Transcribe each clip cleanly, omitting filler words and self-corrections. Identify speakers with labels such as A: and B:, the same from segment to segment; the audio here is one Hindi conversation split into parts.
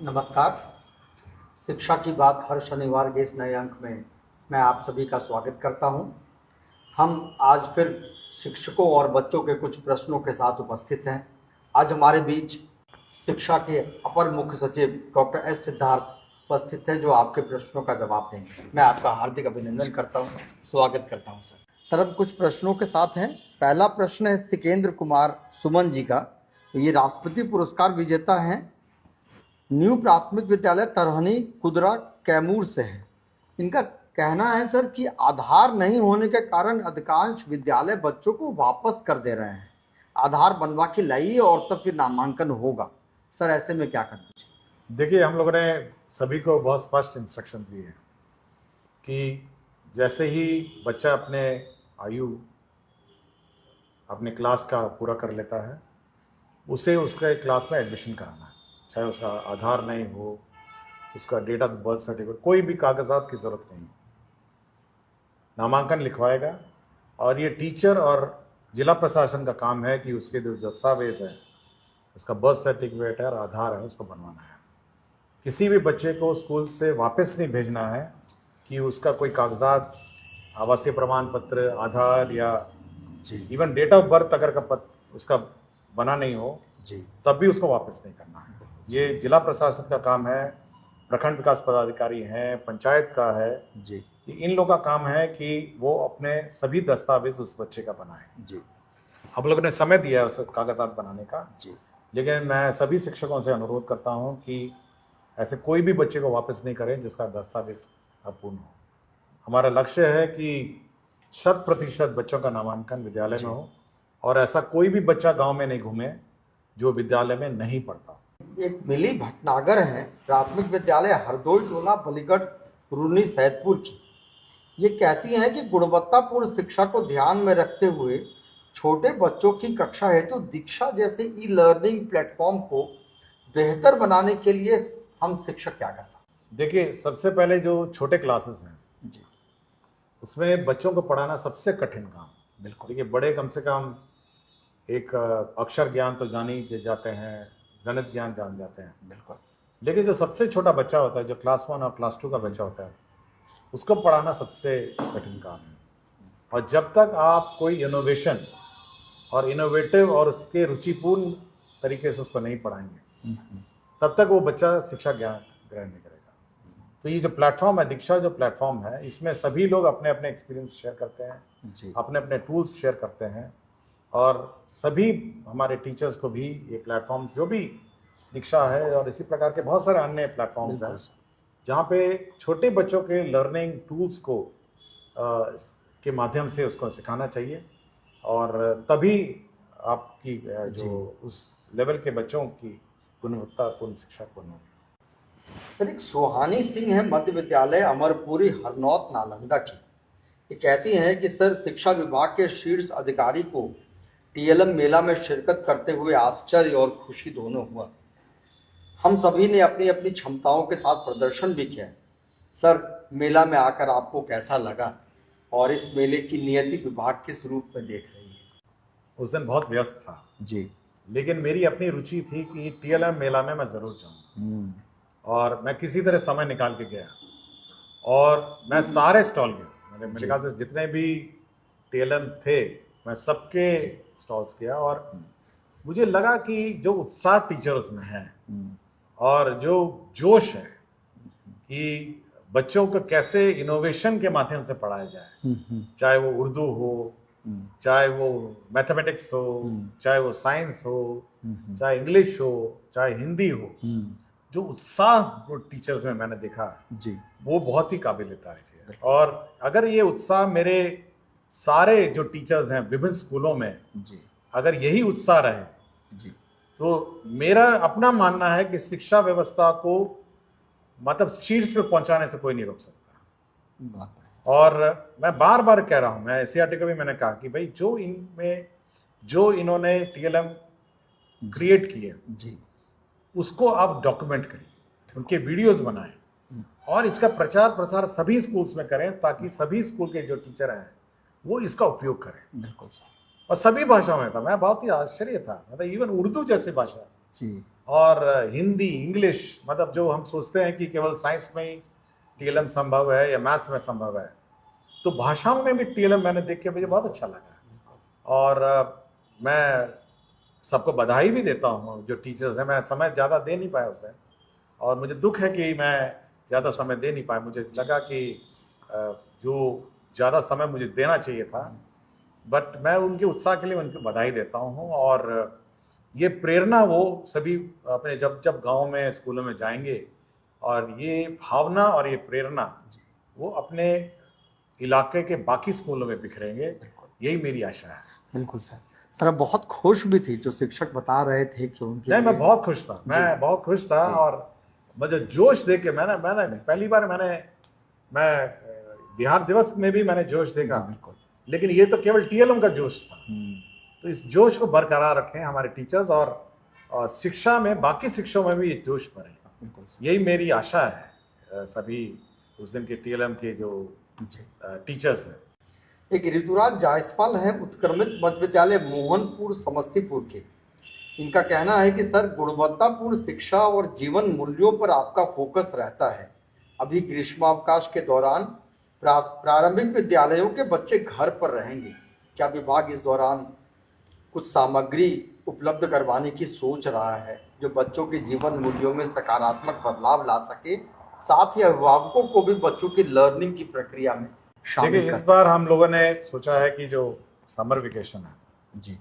A: नमस्कार। शिक्षा की बात हर शनिवार के इस नए अंक में मैं आप सभी का स्वागत करता हूं। हम आज फिर शिक्षकों और बच्चों के कुछ प्रश्नों के साथ उपस्थित हैं। आज हमारे बीच शिक्षा के अपर मुख्य सचिव डॉक्टर एस सिद्धार्थ उपस्थित हैं, जो आपके प्रश्नों का जवाब देंगे। मैं आपका हार्दिक अभिनंदन करता हूं, स्वागत करता हूं सर। सर, हम कुछ प्रश्नों के साथ हैं। पहला प्रश्न है सिकेंद्र कुमार सुमन जी का। ये राष्ट्रपति पुरस्कार विजेता हैं, न्यू प्राथमिक विद्यालय तरहनी कुदरा कैमूर से है। इनका कहना है सर कि आधार नहीं होने के कारण अधिकांश विद्यालय बच्चों को वापस कर दे रहे हैं। आधार बनवा के लाइए और तब फिर नामांकन होगा। सर, ऐसे में क्या करना चाहिए?
B: देखिए, हम लोगों ने सभी को बहुत स्पष्ट इंस्ट्रक्शन दिए हैं कि जैसे ही बच्चा अपने क्लास का पूरा कर लेता है, उसे उसके क्लास में एडमिशन कराना है। चाहे उसका आधार नहीं हो, उसका डेट ऑफ बर्थ सर्टिफिकेट, कोई भी कागजात की ज़रूरत नहीं। नामांकन लिखवाएगा और ये टीचर और जिला प्रशासन का काम है कि उसके जो दस्तावेज है, उसका बर्थ सर्टिफिकेट है और आधार है, उसको बनवाना है। किसी भी बच्चे को स्कूल से वापस नहीं भेजना है कि उसका कोई कागजात, आवासीय प्रमाण पत्र, आधार या इवन डेट ऑफ बर्थ अगर उसका बना नहीं हो तब भी उसको वापस नहीं करना है। ये जिला प्रशासन का काम है, प्रखंड विकास पदाधिकारी हैं, पंचायत का है जी। इन लोगों का काम है कि वो अपने सभी दस्तावेज उस बच्चे का बनाए जी। हम लोगों ने समय दिया है उस कागजात बनाने का जी। लेकिन मैं सभी शिक्षकों से अनुरोध करता हूं कि ऐसे कोई भी बच्चे को वापस नहीं करें जिसका दस्तावेज अपूर्ण हो। हमारा लक्ष्य है कि 100% बच्चों का नामांकन विद्यालय में हो और ऐसा कोई भी बच्चा गांव में नहीं घूमे जो विद्यालय में नहीं पढ़ता।
A: एक मिली भटनागर है, प्राथमिक विद्यालय हरदोई टोला बलीगढ़ रूनी सैदपुर की। ये कहती हैं कि गुणवत्तापूर्ण शिक्षा को ध्यान में रखते हुए छोटे बच्चों की कक्षा हेतु दीक्षा जैसे ई लर्निंग प्लेटफॉर्म को बेहतर बनाने के लिए हम शिक्षक क्या कर सकते हैं?
B: देखिए, सबसे पहले जो छोटे क्लासेस हैं जी, उसमें बच्चों को पढ़ाना सबसे कठिन काम। बिल्कुल। देखिए, बड़े कम से कम एक अक्षर ज्ञान तो जान ही जाते हैं, गणित ज्ञान जान जाते हैं। बिल्कुल। लेकिन जो सबसे छोटा बच्चा होता है, जो क्लास 1 और क्लास 2 का बच्चा होता है, उसको पढ़ाना सबसे कठिन काम है। और जब तक आप कोई इनोवेशन और इनोवेटिव और उसके रुचिपूर्ण तरीके से उसको नहीं पढ़ाएंगे, तब तक वो बच्चा शिक्षा ज्ञान ग्रहण नहीं करेगा। तो ये जो प्लेटफॉर्म है, दीक्षा जो प्लेटफॉर्म है, इसमें सभी लोग अपने अपने एक्सपीरियंस शेयर करते हैं, अपने अपने टूल्स शेयर करते हैं और सभी हमारे टीचर्स को भी ये प्लेटफॉर्म, जो भी दीक्षा है और इसी प्रकार के बहुत सारे अन्य प्लेटफॉर्म्स हैं, जहाँ पे छोटे बच्चों के लर्निंग टूल्स को के माध्यम से उसको सिखाना चाहिए और तभी आपकी जो उस लेवल के बच्चों की गुणवत्तापूर्ण शिक्षा पूर्ण होगी।
A: सर, एक सुहानी सिंह है, मध्य विद्यालय अमरपुरी हरनौत नालंदा की। ये कहती हैं कि सर, शिक्षा विभाग के शीर्ष अधिकारी को टीएलएम मेला में शिरकत करते हुए आश्चर्य और खुशी दोनों हुआ। हम सभी ने अपनी अपनी क्षमताओं के साथ प्रदर्शन भी किया। सर, मेला में आकर आपको कैसा लगा और इस मेले की नियति विभाग किस रूप में देख रही है?
B: उस दिन बहुत व्यस्त था जी, लेकिन मेरी अपनी रुचि थी कि टीएलएम मेला में मैं जरूर जाऊँ और मैं किसी तरह समय निकाल के गया और मैं सारे स्टॉल गया। मेरे ख्याल से जितने भी टीएलएम थे मैं सबके स्टॉल्स किया और मुझे लगा कि जो उत्साह टीचर्स में है और जो जोश है कि बच्चों को कैसे इनोवेशन के माध्यम से पढ़ाया जाए, चाहे वो उर्दू हो, चाहे वो मैथमेटिक्स हो, चाहे वो साइंस हो, चाहे इंग्लिश हो, चाहे हिंदी हो, जो उत्साह वो टीचर्स में मैंने देखा जी, वो बहुत ही काबिल तारीफ है। और अगर ये उत्साह मेरे सारे जो टीचर्स हैं विभिन्न स्कूलों में जी, अगर यही उत्साह रहे जी, तो मेरा अपना मानना है कि शिक्षा व्यवस्था को मतलब शीर्ष पे पहुंचाने से कोई नहीं रोक सकता। और मैं बार बार कह रहा हूं, मैं एससीईआरटी को भी मैंने कहा कि भाई जो इन्होंने टीएलएम क्रिएट किए जी, उसको आप डॉक्यूमेंट करिए, उनके वीडियोस बनाएं और इसका प्रचार प्रसार सभी स्कूल्स में करें ताकि सभी स्कूल के जो टीचर हैं वो इसका उपयोग करें। बिल्कुल सर। और सभी भाषाओं में था। मैं बहुत ही आश्चर्य था, मतलब इवन उर्दू जैसी भाषा
A: जी।
B: और हिंदी, इंग्लिश, मतलब जो हम सोचते हैं कि केवल साइंस में ही टीएलएम संभव है या मैथ्स में संभव है, तो भाषाओं में भी टीएलएम मैंने देख के मुझे बहुत अच्छा लगा। और मैं सबको बधाई भी देता हूँ जो टीचर्स हैं। मैं समय ज़्यादा दे नहीं पाया उसे, और मुझे दुख है कि मैं ज़्यादा समय दे नहीं पाया। मुझे लगा कि जो ज़्यादा समय मुझे देना चाहिए था, बट मैं उनके उत्साह के लिए उनको बधाई देता हूँ। और ये प्रेरणा वो सभी अपने जब जब गाँव में, स्कूलों में जाएंगे, और ये भावना और ये प्रेरणा वो अपने इलाके के बाकी स्कूलों में बिखरेंगे, यही मेरी आशा है।
A: बिल्कुल सर। सर आप बहुत खुश भी थे, जो शिक्षक बता रहे थे कि उनके
B: नहीं, मैं
A: लिए
B: बहुत खुश था, मैं बहुत खुश था। और मुझे जोश देख के मैंने पहली बार मैं बिहार दिवस में भी मैंने जोश देखा, लेकिन ये तो केवल टीएलएम का जोश था। तो इस जोश को बरकरार रखें हमारे टीचर्स, और शिक्षा में, बाकी शिक्षाओं में भी ये जोश बढ़े, यही मेरी आशा है सभी उस दिन के टीएलएम के जो टीचर्स हैं।
A: एक ऋतुराज जायसवाल है, उत्क्रमित मध्य विद्यालय मोहनपुर समस्तीपुर के। इनका कहना है कि सर, गुणवत्तापूर्ण शिक्षा और जीवन मूल्यों पर आपका फोकस रहता है। अभी ग्रीष्मावकाश के दौरान प्रारंभिक विद्यालयों के बच्चे घर पर रहेंगे, क्या विभाग इस दौरान कुछ सामग्री उपलब्ध करवाने की सोच रहा है जो बच्चों के जीवन मूल्यों में सकारात्मक बदलाव ला सके, साथ ही अभिभावकों को भी बच्चों की लर्निंग की प्रक्रिया में शामिल
B: देखिए,
A: कर
B: इस बार हम लोगों ने सोचा है कि जो समर वेकेशन है
A: जी,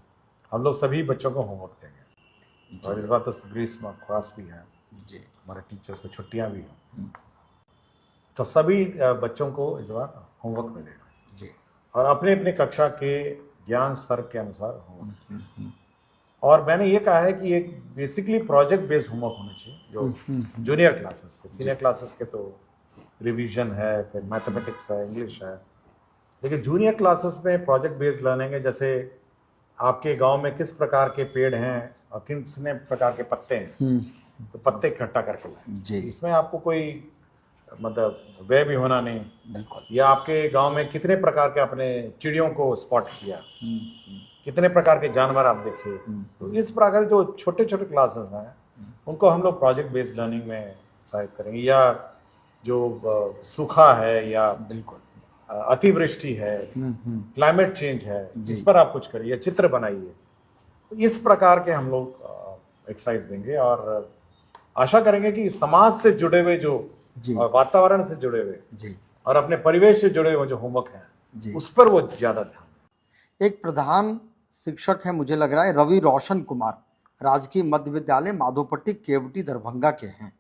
B: हम लोग सभी बच्चों को होमवर्क देंगे। और इस बार तो ग्रीष्म अवकाश भी है जी, हमारे टीचर्स को छुट्टियां भी हैं, तो सभी बच्चों को इस बार होमवर्क मिलेगा जी, और अपने अपने कक्षा के ज्ञान स्तर के अनुसार होमवर्क। और मैंने ये कहा है कि एक बेसिकली प्रोजेक्ट बेस्ड होमवर्क होना चाहिए, जो जूनियर क्लासेस के, सीनियर क्लासेस के तो रिवीजन है, फिर मैथमेटिक्स है, इंग्लिश है, लेकिन जूनियर क्लासेस में प्रोजेक्ट बेस्ड लर्निंग है। जैसे आपके गांव में किस प्रकार के पेड़ हैं और किस प्रकार के पत्ते हैं, तो पत्ते इकट्ठा करके लाएं। इसमें आपको कोई मतलब व्यय भी होना नहीं, या आपके गांव में कितने प्रकार के आपने चिड़ियों को स्पॉट किया, कितने प्रकार के जानवर आप देखे। तो इस प्रकार जो छोटे छोटे क्लासेस हैं उनको हम लोग प्रोजेक्ट बेस्ड लर्निंग में सहायता करेंगे। या जो सूखा है, या बिल्कुल अतिवृष्टि है, क्लाइमेट चेंज है, इस पर आप कुछ करिए, चित्र बनाइए। तो इस प्रकार के हम लोग एक्सरसाइज देंगे, और आशा करेंगे कि समाज से जुड़े हुए जो, और वातावरण से जुड़े हुए, और अपने परिवेश से जुड़े हुए जो होमवर्क है उस पर वो ज्यादा ध्यान।
A: एक प्रधान शिक्षक है, मुझे लग रहा है रवि रोशन कुमार, राजकीय मध्य विद्यालय माधोपट्टी केवटी दरभंगा के हैं।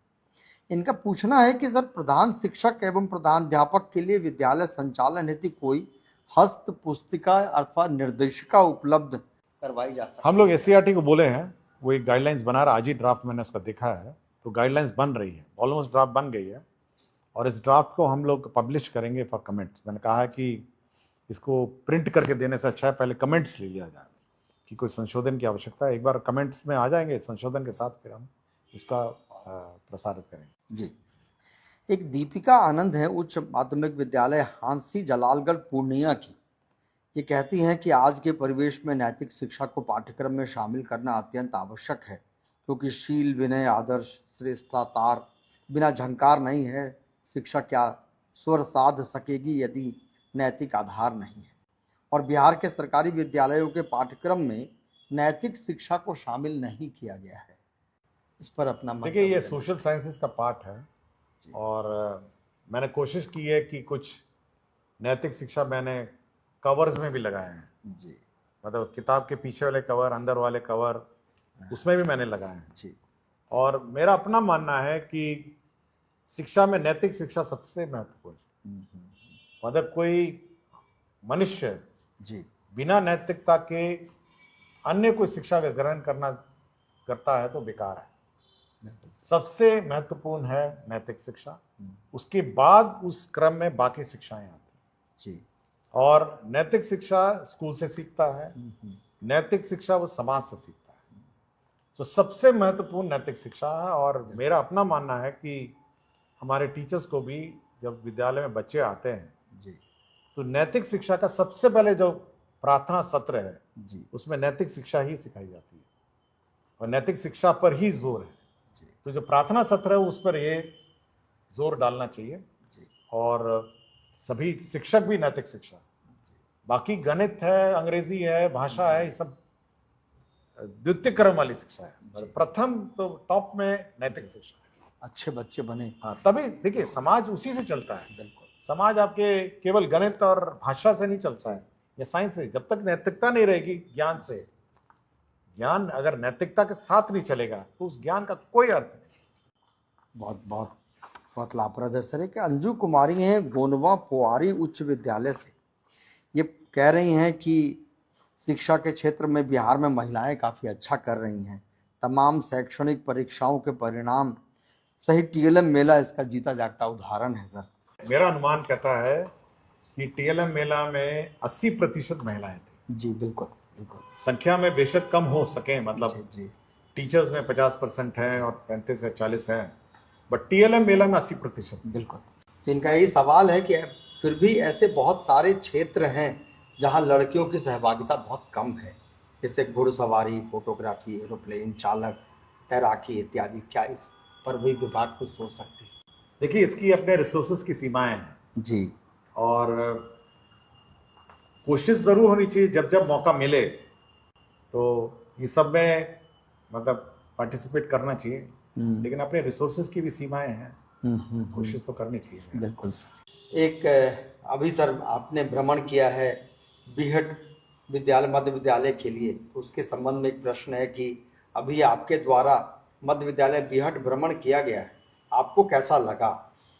A: इनका पूछना है कि सर, प्रधान शिक्षक एवं प्रधानाध्यापक के लिए विद्यालय संचालन हेतु कोई हस्त पुस्तिका अथवा निर्देशिका उपलब्ध करवाई जा सकती है?
B: हम लोग एससीईआरटी को बोले हैं, वो एक गाइडलाइंस बना रहा, आज ही ड्राफ्ट मैंने उसका देखा है, तो गाइडलाइंस बन रही है, ऑलमोस्ट ड्राफ्ट बन गई है, और इस ड्राफ्ट को हम लोग पब्लिश करेंगे फॉर कमेंट्स। मैंने कहा है कि इसको प्रिंट करके देने से अच्छा है पहले कमेंट्स ले लिया जाए कि कोई संशोधन की आवश्यकता है। एक बार कमेंट्स में आ जाएंगे संशोधन के साथ, फिर हम इसका प्रसारित करेंगे
A: जी। एक दीपिका आनंद है, उच्च माध्यमिक विद्यालय हांसी जलालगढ़ पूर्णिया की। ये कहती हैं कि आज के परिवेश में नैतिक शिक्षा को पाठ्यक्रम में शामिल करना अत्यंत आवश्यक है, क्योंकि शील, विनय, आदर्श, श्रेष्ठता तार बिना झंकार नहीं है। शिक्षा क्या स्वर साध सकेगी यदि नैतिक आधार नहीं है? और बिहार के सरकारी विद्यालयों के पाठ्यक्रम में नैतिक शिक्षा को शामिल नहीं किया गया है, इस पर अपना मत।
B: देखिए, ये सोशल साइंसेस का पार्ट है, और मैंने कोशिश की है कि कुछ नैतिक शिक्षा मैंने कवर्स में भी लगाए हैं जी, मतलब किताब के पीछे वाले कवर, अंदर वाले कवर, उसमें भी मैंने लगाए हैं जी। और मेरा अपना मानना है कि शिक्षा में नैतिक शिक्षा सबसे महत्वपूर्ण। मतलब कोई मनुष्य जी बिना नैतिकता के अन्य कोई शिक्षा का ग्रहण करता है तो बेकार है। सबसे महत्वपूर्ण है नैतिक शिक्षा, उसके बाद उस क्रम में बाकी शिक्षाएं आती जी। और नैतिक शिक्षा स्कूल से सीखता है, नैतिक शिक्षा वो समाज से सीखता है। तो सबसे महत्वपूर्ण नैतिक शिक्षा है, और मेरा अपना मानना है कि हमारे टीचर्स को भी जब विद्यालय में बच्चे आते हैं जी, तो नैतिक शिक्षा का सबसे पहले जो प्रार्थना सत्र है जी, उसमें नैतिक शिक्षा ही सिखाई जाती है। और नैतिक शिक्षा पर ही जोर है। तो जो प्रार्थना सत्र है उस पर ये जोर डालना चाहिए और सभी शिक्षक भी नैतिक शिक्षा, बाकी गणित है, अंग्रेजी है, भाषा है, ये सब द्वितीय क्रम वाली शिक्षा है। प्रथम तो टॉप में नैतिक शिक्षा है।
A: अच्छे बच्चे बने,
B: हाँ, तभी देखिए समाज उसी से चलता है।
A: बिल्कुल।
B: समाज आपके केवल गणित और भाषा से नहीं चलता है या साइंस से। जब तक नैतिकता नहीं रहेगी, ज्ञान से, ज्ञान अगर नैतिकता के साथ नहीं चलेगा तो उस ज्ञान का कोई अर्थ नहीं।
A: बहुत बहुत बहुत लाभप्रद है सर। कि अंजू कुमारी हैं गोनवा पोआरी उच्च विद्यालय से, ये कह रही हैं कि शिक्षा के क्षेत्र में बिहार में महिलाएं काफ़ी अच्छा कर रही हैं। तमाम शैक्षणिक परीक्षाओं के परिणाम सही टीएलएम मेला इसका जीता जागता उदाहरण है सर।
B: मेरा अनुमान कहता है कि टीएलएम मेला में 80% महिलाएं थी।
A: जी बिल्कुल बिल्कुल।
B: संख्या में बेशक कम हो सके, मतलब
A: जी
B: टीचर्स में 50% है और 35 से 40 है, बट टीएलएम मेला में 80%।
A: बिल्कुल। तो इनका यही सवाल है कि फिर भी ऐसे बहुत सारे क्षेत्र हैं जहां लड़कियों की सहभागिता बहुत कम है, जैसे घुड़सवारी, फोटोग्राफी, एरोप्लेन चालक, तैराकी इत्यादि। क्या इस पर भी विभाग कुछ सोच सकते हैं?
B: देखिए, इसकी अपने रिसोर्सेज की सीमाएं हैं
A: जी, और
B: कोशिश जरूर होनी चाहिए जब जब मौका मिले तो ये सब में मतलब पार्टिसिपेट करना चाहिए, लेकिन अपने रिसोर्सेज की भी सीमाएं हैं। कोशिश तो करनी चाहिए।
A: बिल्कुल सर। एक अभी सर आपने भ्रमण किया है बीहट विद्यालय मध्य विद्यालय के लिए, तो उसके संबंध में एक प्रश्न है कि अभी आपके द्वारा मध्य विद्यालय बीहट भ्रमण किया गया है, आपको कैसा लगा?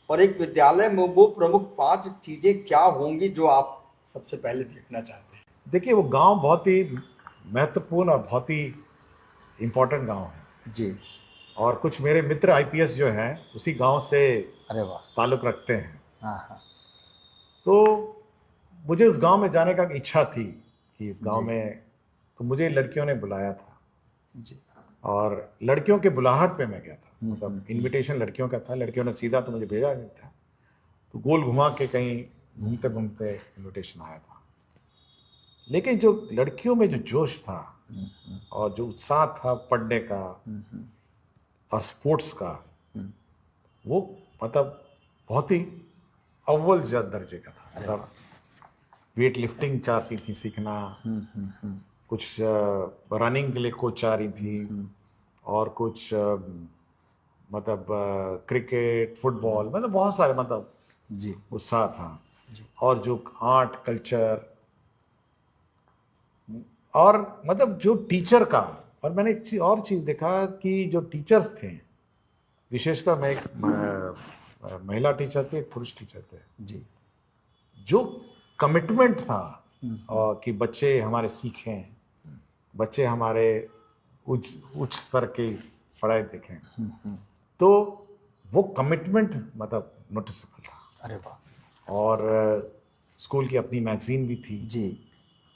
A: और एक विद्यालय में वो प्रमुख 5 चीजें क्या होंगी जो आप सबसे पहले देखना चाहते हैं?
B: देखिए, वो गांव बहुत ही महत्वपूर्ण और बहुत ही इम्पोर्टेंट गांव है
A: जी।
B: और कुछ मेरे मित्र आईपीएस जो हैं उसी गांव से
A: अरे वाह,
B: ताल्लुक रखते हैं।
A: हाँ।
B: तो मुझे उस गांव में जाने का इच्छा थी कि इस गांव में, तो मुझे लड़कियों ने बुलाया था
A: जी,
B: और लड़कियों के बुलाहट पे मैं गया था। मतलब इनविटेशन लड़कियों का था, लड़कियों ने सीधा तो मुझे भेजा नहीं था, तो गोल घुमा के कहीं घूमते घूमते इनविटेशन आया था। लेकिन जो लड़कियों में जो जोश था और जो उत्साह था पढ़ने का और स्पोर्ट्स का, वो मतलब बहुत ही अव्वल दर्जे का था। मतलब वेट लिफ्टिंग चाहती थी सीखना, कुछ रनिंग के लिए कोच चाह रही थी और कुछ मतलब क्रिकेट, फुटबॉल, मतलब बहुत सारे मतलब
A: जी
B: उत्साह था। और जो आर्ट, कल्चर और मतलब जो टीचर का, और मैंने एक और चीज देखा कि जो टीचर्स थे, विशेषकर मैं एक महिला टीचर थे, एक पुरुष टीचर थे
A: जी,
B: जो कमिटमेंट था और कि बच्चे हमारे सीखें, बच्चे हमारे उच्च स्तर की पढ़ाई देखें, तो वो कमिटमेंट मतलब नोटिसेबल था।
A: अरे वाह।
B: और स्कूल की अपनी मैगजीन भी थी
A: जी,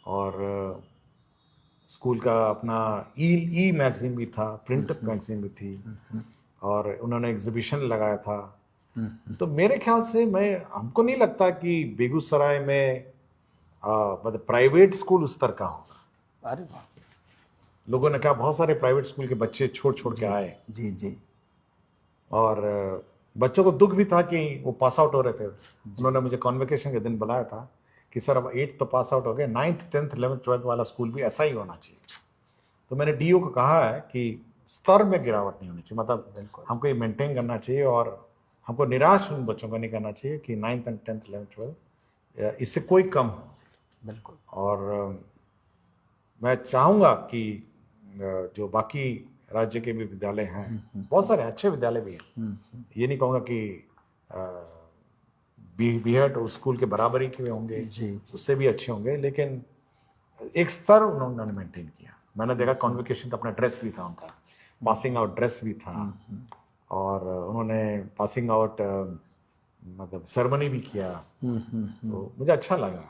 B: और स्कूल का अपना ई मैगजीन भी था, प्रिंट मैगजीन भी थी और उन्होंने एग्जीबिशन लगाया था। तो मेरे ख्याल से हमको नहीं लगता कि बेगूसराय में मतलब प्राइवेट स्कूल उस तरह का होगा।
A: अरे वाह।
B: लोगों ने कहा बहुत सारे प्राइवेट स्कूल के बच्चे छोड़ के आए।
A: जी जी।
B: और बच्चों को दुख भी था कि वो पास आउट हो रहे थे। उन्होंने मुझे कॉन्वोकेशन के दिन बुलाया था कि सर अब 8th तो पास आउट हो गए, 9th 10th 11th 12th वाला स्कूल भी ऐसा ही होना चाहिए। तो मैंने डीओ को कहा है कि स्तर में गिरावट नहीं होनी चाहिए, मतलब हमको ये मेंटेन करना चाहिए और हमको निराश उन बच्चों को नहीं करना चाहिए कि 9th and 10th 11th 12th इससे कोई कम हो। बिल्कुल। और मैं चाहूँगा कि जो बाकी राज्य के भी विद्यालय हैं, बहुत सारे अच्छे विद्यालय भी हैं, ये नहीं कहूँगा कि बीहट और स्कूल के बराबरी के होंगे, उससे भी अच्छे होंगे, लेकिन एक स्तर उन्होंने मेंटेन किया। मैंने देखा कॉन्वोकेशन का अपना ड्रेस भी था, उनका पासिंग आउट ड्रेस भी था और उन्होंने पासिंग आउट मतलब सेरेमनी भी किया। तो मुझे अच्छा लगा,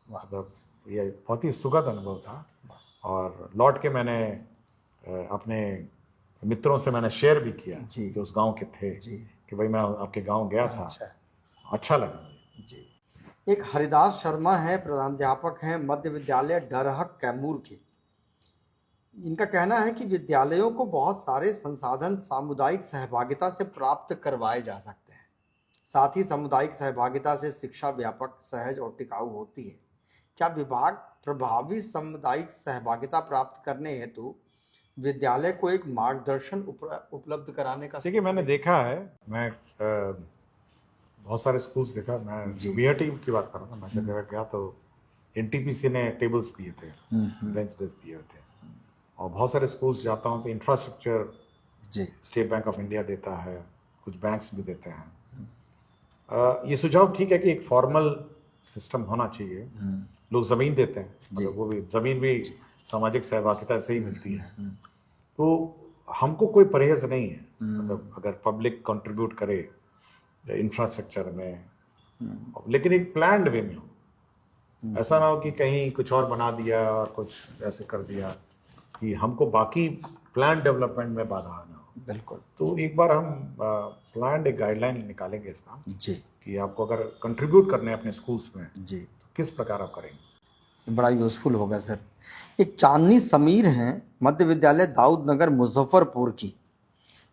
B: मतलब ये बहुत ही सुखद अनुभव था। और लौट के मैंने अपने मित्रों से मैंने शेयर भी किया जो उस गांव के थे कि भाई मैं आपके गांव गया था। अच्छा लगा जी।
A: एक हरिदास शर्मा है, प्रधानाध्यापक हैं मध्य विद्यालय डरहक कैमूर के। इनका कहना है कि विद्यालयों को बहुत सारे संसाधन सामुदायिक सहभागिता से प्राप्त करवाए जा सकते हैं। साथ ही सामुदायिक सहभागिता से शिक्षा व्यापक, सहज और टिकाऊ होती है। क्या विभाग प्रभावी सामुदायिक सहभागिता प्राप्त करने हेतु विद्यालय को एक मार्गदर्शन उपलब्ध कराने का?
B: देखिए, मैंने देखा है, मैं बहुत सारे स्कूल्स देखा। मैं बीआरटी की बात कर रहा था, मैं जगह गया तो एनटीपीसी ने टेबल्स दिए थे, बेंच डेस्क दिए थे, और बहुत सारे स्कूल्स जाता हूँ तो infrastructure state bank of India देता है, कुछ बैंक्स भी देते हैं। ये सुझाव ठीक है कि एक फॉर्मल सिस्टम होना चाहिए। लोग जमीन देते हैं, मतलब वो भी जमीन भी सामाजिक सहभागिता से ही मिलती है, तो हमको कोई परहेज नहीं है। मतलब अगर पब्लिक कंट्रीब्यूट करे इंफ्रास्ट्रक्चर में, लेकिन एक प्लान्ड वे में हो। ऐसा ना हो कि कहीं कुछ और बना दिया और कुछ ऐसे कर दिया कि हमको बाकी प्लान डेवलपमेंट में बाधा आना हो।
A: बिल्कुल।
B: तो एक बार हम प्लान एक गाइडलाइन निकालेंगे इसका
A: जी,
B: कि आपको अगर कंट्रीब्यूट करने हैं अपने स्कूल्स में
A: जी,
B: तो किस प्रकार आप करेंगे।
A: बड़ा यूजफुल होगा सर। एक चांदनी समीर हैं, मध्य विद्यालय दाऊद नगर मुजफ्फरपुर की।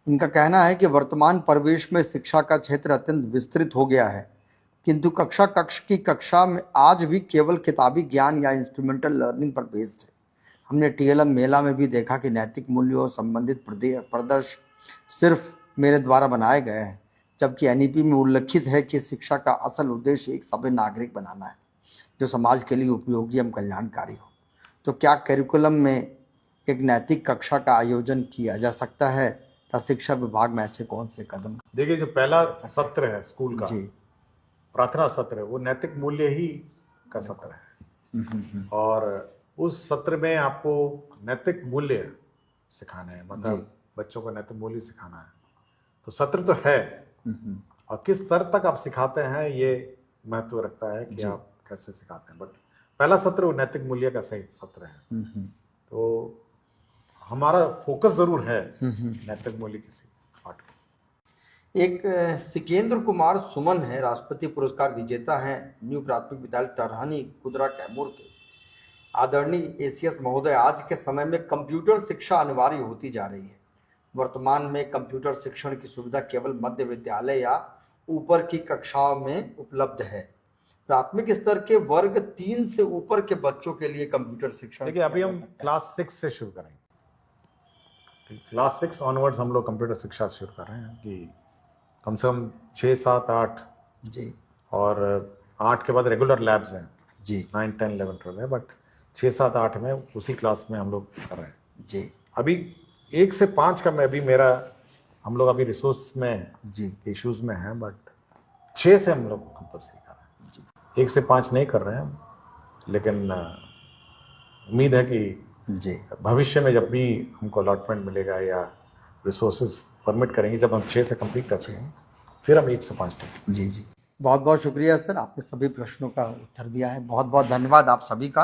A: इनका कहना है कि वर्तमान परिवेश में शिक्षा का क्षेत्र अत्यंत विस्तृत हो गया है, किंतु कक्षा में आज भी केवल किताबी ज्ञान या इंस्ट्रूमेंटल लर्निंग पर बेस्ड है। हमने टीएलएम मेला में भी देखा कि नैतिक मूल्यों संबंधित प्रदर्शन सिर्फ मेरे द्वारा बनाए गए हैं, जबकि एनईपी में उल्लिखित है कि शिक्षा का असल उद्देश्य एक सभ्य नागरिक बनाना है जो समाज के लिए उपयोगी एवं कल्याणकारी हो। तो क्या करिकुलम में एक नैतिक कक्षा का आयोजन किया जा सकता है? तो शिक्षा विभाग में ऐसे कौन से कदम?
B: देखिए, जो पहला सत्र है स्कूल का,
A: जी,
B: प्रार्थना सत्र है, वो नैतिक मूल्य ही का सत्र है, और उस सत्र में आपको नैतिक मूल्य सिखाना है, मतलब बच्चों को नैतिक मूल्य सिखाना है। तो सत्र तो है, और किस स्तर तक आप सिखाते हैं ये महत्व रखता है कि आप कैसे सिखाते हैं। बट पहला सत्र वो नैतिक मूल्य का सही सत्र है, तो हमारा फोकस जरूर है नैतिक मूल्य किसी पाठ को।
A: एक सिकेंद्र कुमार सुमन है, राष्ट्रपति पुरस्कार विजेता हैं, न्यू प्राथमिक विद्यालय तरहानी कुदरा कैमूर के। आदरणीय एसीएस महोदय, आज के समय में कंप्यूटर शिक्षा अनिवार्य होती जा रही है। वर्तमान में कंप्यूटर शिक्षण की सुविधा केवल मध्य विद्यालय या ऊपर की कक्षाओं में उपलब्ध है। प्राथमिक स्तर के वर्ग 3 से ऊपर के बच्चों के लिए कंप्यूटर शिक्षण,
B: देखिए अभी हम क्लास 6 से शुरू करेंगे। क्लास 6 ऑनवर्ड्स हम लोग कंप्यूटर शिक्षा शुरू कर रहे हैं कि कम से कम 6, 7, 8
A: जी,
B: और 8 के बाद रेगुलर लैब्स हैं
A: जी,
B: 9, 10, 11, 12 है, बट 6, 7, 8 में उसी क्लास में हम लोग कर रहे हैं
A: जी।
B: अभी 1 से 5 का मैं अभी हम लोग अभी रिसोर्स में
A: जी,
B: इश्यूज में हैं, बट 6 से हम लोग कंपल्सरी कर रहे हैं। 1 से 5 नहीं कर रहे हैं, लेकिन उम्मीद है कि
A: जी,
B: भविष्य में जब भी हमको अलॉटमेंट मिलेगा या रिसोर्सेज परमिट करेंगे, जब हम 6 से कंप्लीट करते हैं, फिर हम 1 से 5 तक।
A: जी, जी। बहुत बहुत शुक्रिया सर, आपने सभी प्रश्नों का उत्तर दिया है। बहुत बहुत धन्यवाद आप सभी का।